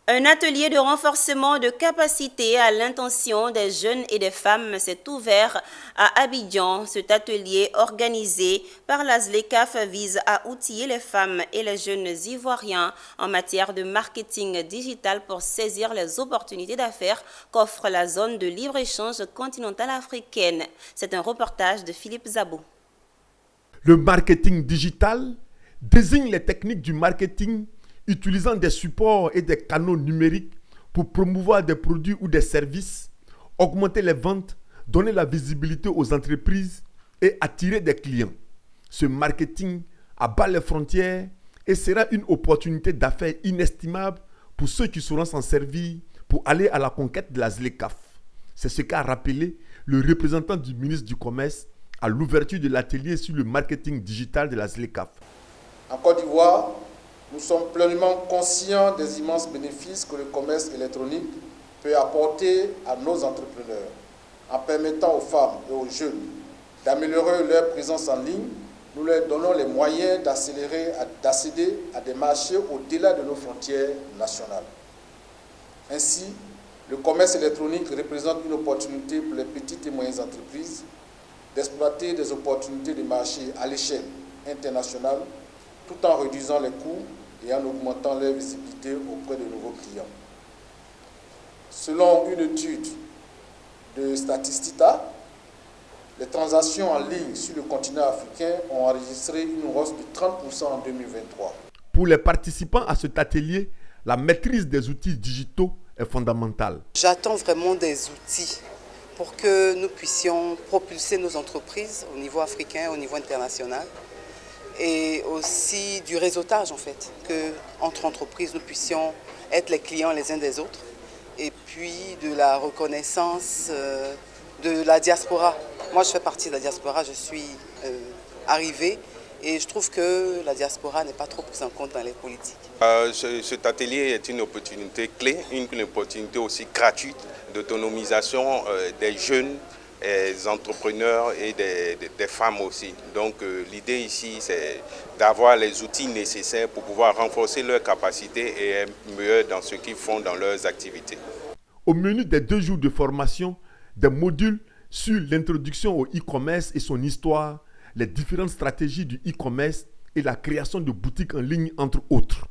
Un atelier de renforcement de capacité à l'intention des jeunes et des femmes s'est ouvert à Abidjan. Cet atelier organisé par la ZLECAf vise à outiller les femmes et les jeunes ivoiriens en matière de marketing digital pour saisir les opportunités d'affaires qu'offre la zone de libre-échange continentale africaine. C'est un reportage de Philippe Zabou. Le marketing digital désigne les techniques du marketing utilisant des supports et des canaux numériques pour promouvoir des produits ou des services, augmenter les ventes, donner la visibilité aux entreprises et attirer des clients. Ce marketing abat les frontières et sera une opportunité d'affaires inestimable pour ceux qui sauront s'en servir pour aller à la conquête de la ZLECAf. C'est ce qu'a rappelé le représentant du ministre du Commerce à l'ouverture de l'atelier sur le marketing digital de la ZLECAf. En Côte d'Ivoire, nous sommes pleinement conscients des immenses bénéfices que le commerce électronique peut apporter à nos entrepreneurs en permettant aux femmes et aux jeunes d'améliorer leur présence en ligne. Nous leur donnons les moyens d'accéder à des marchés au-delà de nos frontières nationales. Ainsi, le commerce électronique représente une opportunité pour les petites et moyennes entreprises d'exploiter des opportunités de marché à l'échelle internationale tout en réduisant les coûts et en augmentant leur visibilité auprès de nouveaux clients. Selon une étude de Statista, les transactions en ligne sur le continent africain ont enregistré une hausse de 30% en 2023. Pour les participants à cet atelier, la maîtrise des outils digitaux est fondamentale. J'attends vraiment des outils pour que nous puissions propulser nos entreprises au niveau africain, au niveau international. Et aussi du réseautage en fait, qu'entre entreprises nous puissions être les clients les uns des autres. Et puis de la reconnaissance de la diaspora. Moi je fais partie de la diaspora, je suis arrivée et je trouve que la diaspora n'est pas trop prise en compte dans les politiques. Cet atelier est une opportunité clé, une opportunité aussi gratuite d'autonomisation des jeunes, des entrepreneurs et des femmes aussi. Donc l'idée ici, c'est d'avoir les outils nécessaires pour pouvoir renforcer leurs capacités et être meilleurs dans ce qu'ils font dans leurs activités. Au menu des 2 jours de formation, des modules sur l'introduction au e-commerce et son histoire, les différentes stratégies du e-commerce et la création de boutiques en ligne, entre autres.